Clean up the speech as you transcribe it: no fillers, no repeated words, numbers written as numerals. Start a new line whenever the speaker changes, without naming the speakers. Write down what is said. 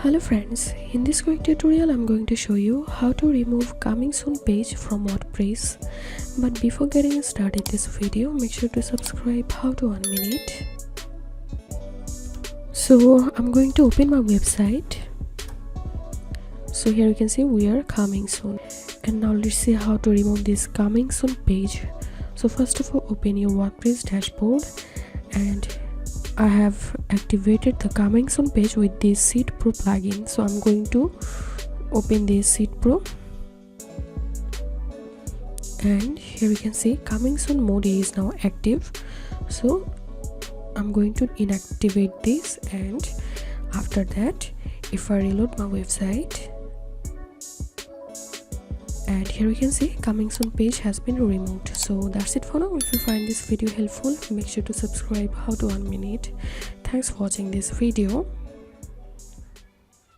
Hello friends, in this quick tutorial I'm going to show you how to remove coming soon page from WordPress. But before getting started this video, make sure to subscribe. How to 1 minute. So I'm going to open my website. So here you can see we are coming soon, and now let's see how to remove this coming soon page. So first of all, open your WordPress dashboard, and I have activated the coming soon page with this Seed Pro plugin. So I'm going to open this Seed Pro, and here you can see coming soon mode is now active. So I'm going to inactivate this, and after that if I reload my website, and here you can see coming soon page has been removed. So that's it for now. If you find this video helpful, make sure to subscribe. How to 1 minute. Thanks for watching this video.